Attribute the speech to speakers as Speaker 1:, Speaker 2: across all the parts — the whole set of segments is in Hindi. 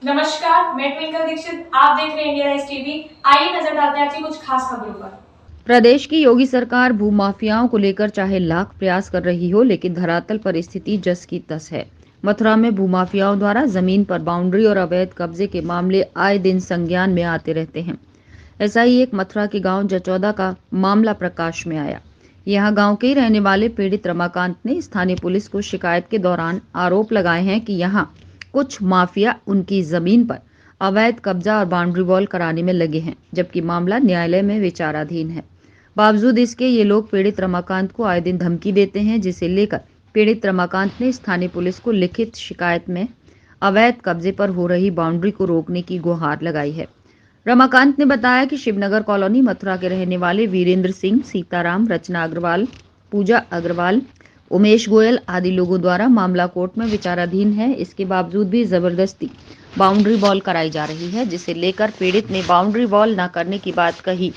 Speaker 1: नमस्कार, मैं ट्विंकल दीक्षित। आप देख रहे हैं इंडिया राइज टीवी। आइए नजर डालते हैं आज की कुछ खास खबरों पर।
Speaker 2: प्रदेश की योगी सरकार भूमाफियाओं को लेकर चाहे लाख प्रयास कर रही हो, लेकिन धरातल पर स्थिति जस की तस है। मथुरा में भूमाफियाओं द्वारा जमीन पर बाउंड्री और अवैध कब्जे के मामले आए दिन संज्ञान में आते रहते हैं। ऐसा ही एक मथुरा के गांव जचौदा का मामला प्रकाश में आया। यहां गांव के ही रहने वाले पीड़ित रमाकांत ने स्थानीय पुलिस को शिकायत के दौरान आरोप लगाए हैं कि यहां कुछ माफिया उनकी जमीन पर अवैध कब्जा और बाउंड्री वॉल कराने में लगे हैं, जबकि मामला न्यायालय में विचाराधीन है। बावजूद इसके ये लोग पीड़ित रमाकांत को आए दिन धमकी देते हैं, जिसे लेकर पीड़ित रमाकांत ने स्थानीय पुलिस को लिखित शिकायत में अवैध कब्जे पर हो रही बाउंड्री को रोकने की गुहार लगाई है। रमाकांत ने बताया कि शिवनगर कॉलोनी मथुरा के रहने वाले वीरेंद्र सिंह, सीताराम, रचना अग्रवाल, पूजा अग्रवाल, उमेश गोयल आदि लोगों द्वारा मामला कोर्ट में विचाराधीन है। इसके बावजूद भी जबरदस्ती बाउंड्री वॉल कराई जा रही है, जिसे लेकर पीड़ित ने बाउंड्री वॉल न करने की बात कही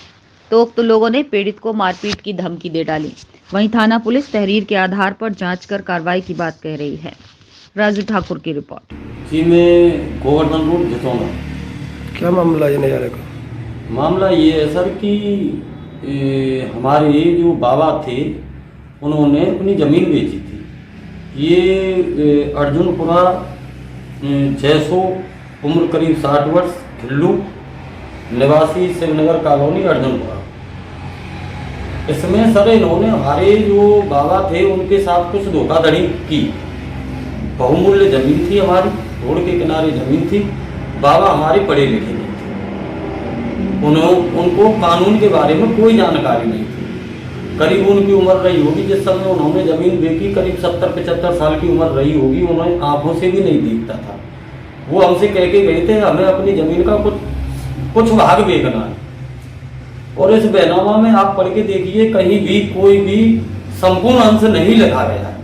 Speaker 2: तो उक्त लोगों ने पीड़ित को मारपीट की धमकी दे डाली। वहीं थाना पुलिस तहरीर के आधार पर जांच कर कार्रवाई की बात कह रही है। राजू ठाकुर की रिपोर्ट।
Speaker 3: जी, मैं गोवर्धन रोड जचौदा।
Speaker 4: क्या मामला है न्यायालय का?
Speaker 3: मामला ये है सर कि हमारे जो बाबा थे उन्होंने अपनी ज़मीन बेची थी। ये अर्जुनपुरा 600, उम्र करीब 60 वर्ष, खिल्लू निवासी, शिवनगर कॉलोनी, अर्जुनपुरा। इसमें सर इन्होंने हमारे जो बाबा थे उनके साथ कुछ धोखाधड़ी की। बहुमूल्य ज़मीन थी हमारी, रोड के किनारे ज़मीन थी। बाबा हमारे पढ़े लिखे नहीं थे, उनको कानून के बारे में कोई जानकारी नहीं थी। करीब उनकी उम्र रही होगी जिस समय उन्होंने ज़मीन बेची, करीब 70-75 साल की उम्र रही होगी। उन्हें आंखों से भी नहीं दिखता था। वो हमसे कह के गए थे हमें अपनी ज़मीन का कुछ भाग बेचना है, और इस बैनामा में आप पढ़ के देखिए कहीं भी कोई भी संपूर्ण अंश नहीं लिखा गया है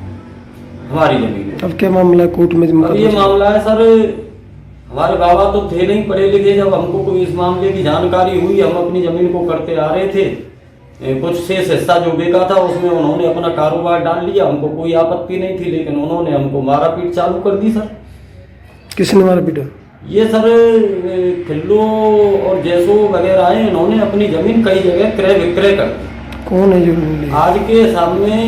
Speaker 3: हमारी जमीन।
Speaker 4: अब क्या मामला कोर्ट में?
Speaker 3: अब ये मामला है सर, हमारे बाबा तो थे नहीं पढ़े लिखे। जब हमको कोई इस मामले की जानकारी हुई, हम अपनी जमीन को करते आ रहे थे। कुछ शेष हिस्सा जो बेचा था उसमें उन्होंने अपना कारोबार डाल लिया। हमको कोई आपत्ति नहीं थी, लेकिन उन्होंने हमको मारा पीट चालू कर दी सर।
Speaker 4: किसने मारा पीटा? ये
Speaker 3: सर खिल्लो और जैसो वगैरह आए, इन्होंने अपनी जमीन कई जगह क्रय विक्रय कर दी।
Speaker 4: कौन है जो?
Speaker 3: आज के सामने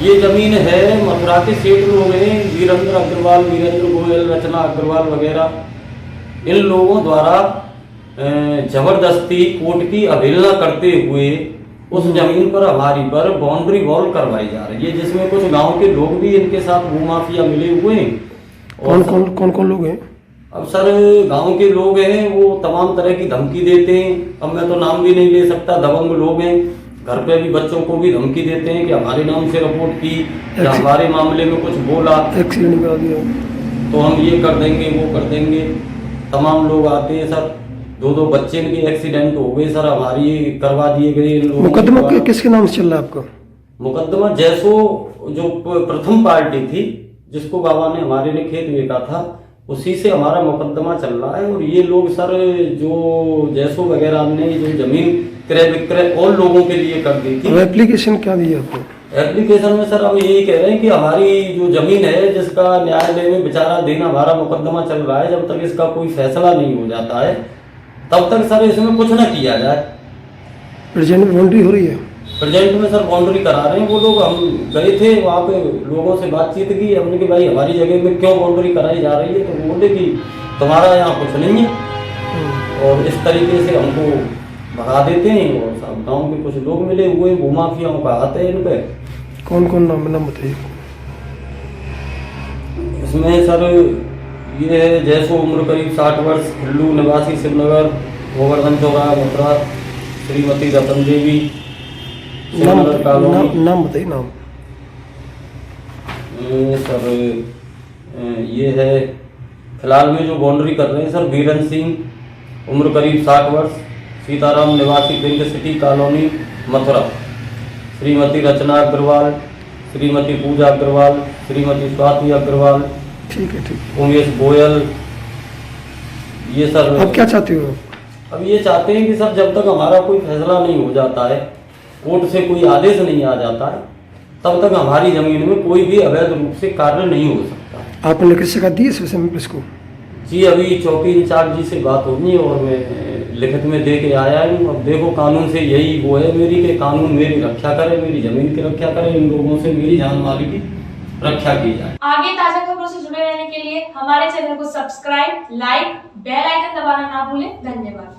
Speaker 3: ये जमीन है, मथुरा के सेठ लोग हैं, वीरेंद्र अग्रवाल, वीरेंद्र गोयल, रचना अग्रवाल वगैरह। इन लोगों द्वारा जबरदस्ती कोर्ट की अवहेलना करते हुए उस जमीन पर हमारी पर बाउंड्री वॉल करवाई जा रही है, जिसमें कुछ गांव के लोग भी इनके साथ भूमाफिया मिले हुए हैं।
Speaker 4: कौन लोग हैं?
Speaker 3: अब सर गांव के लोग हैं, वो तमाम तरह की धमकी देते हैं। अब मैं तो नाम भी नहीं ले सकता। दबंग लोग हैं, घर पे भी बच्चों को भी धमकी देते हैं कि हमारे नाम से रिपोर्ट की या हमारे मामले में कुछ बोला,
Speaker 4: एक्सीडेंट करा दिया
Speaker 3: तो हम ये कर देंगे, वो कर देंगे। तमाम लोग आते हैं सर। 2 बच्चे के एक्सीडेंट हो गए सर, हमारी करवा दिए गए।
Speaker 4: मुकदमा किसके नाम से चल रहा है आपका?
Speaker 3: मुकदमा जैसो जो प्रथम पार्टी थी, जिसको बाबा ने हमारे ने खेत बेचा था, उसी से हमारा मुकदमा चल रहा है। और ये लोग सर जो जैसो वगैरह ने जो जमीन क्रय विक्रय और लोगों के लिए कर दी थी।
Speaker 4: एप्लीकेशन क्या दिया आपको?
Speaker 3: एप्लीकेशन में सर हम यही कह रहे हैं कि हमारी जो जमीन है, जिसका न्यायालय में विचाराधीन हमारा मुकदमा चल रहा है, जब तक इसका कोई फैसला नहीं हो जाता है तब तक सर इसमें कुछ ना किया जाए।
Speaker 4: प्रेजेंट में बाउंड्री हो रही है?
Speaker 3: प्रेजेंट में सर बाउंड्री करा रहे हैं वो लोग। हम गए थे वहाँ पे, लोगों से बातचीत की, हमने कि भाई हमारी जगह में क्यों बाउंड्री कराई जा रही है, तो वो बोले कि तुम्हारा यहाँ कुछ नहीं है, और इस तरीके से हमको भगा देते हैं। और सब गाँव के कुछ लोग मिले हुए भूमाफियाओं का हाथ है इन पे।
Speaker 4: कौन नाम बताइए?
Speaker 3: इसमें सर ये है जैसो, उम्र करीब 60 वर्ष, खिल्लू निवासी, शिवनगर, गोवर्धन चौराहा, मथुरा, श्रीमती रतन देवी, शिवनगर कॉलोनी।
Speaker 4: नाम बताइए। नाम
Speaker 3: सर ये है फिलहाल में जो बाउंड्री कर रहे हैं सर, वीरेंद्र सिंह, उम्र करीब 60 वर्ष, सीताराम निवासी, pink city colony, Mathura, Shrimati Rachna Agarwal, Shrimati Pooja Agarwal, Shrimati Swati Agarwal.
Speaker 4: ठीक है।
Speaker 3: उमेश गोयल। ये सर
Speaker 4: अब क्या चाहते हो?
Speaker 3: अब ये चाहते हैं कि सर जब तक हमारा कोई फैसला नहीं हो जाता है, कोर्ट से कोई आदेश नहीं आ जाता है, तब तक हमारी जमीन में कोई भी अवैध रूप से कार्य नहीं हो सकता।
Speaker 4: आपने लिखित शिकायत दी इस विषय में पुलिस को?
Speaker 3: जी अभी चौकी इंचार्ज जी से बात होगी और मैं लिखित में दे के आया हूँ। अब देखो कानून से यही वो है मेरी कि कानून मेरी रक्षा करे, मेरी जमीन की रक्षा करे, इन लोगों से मेरी जान माल की रक्षा की जाए।
Speaker 1: आगे ताजा खबरों से जुड़े रहने के लिए हमारे चैनल को सब्सक्राइब, लाइक, बेल आइकन दबाना ना भूलें। धन्यवाद।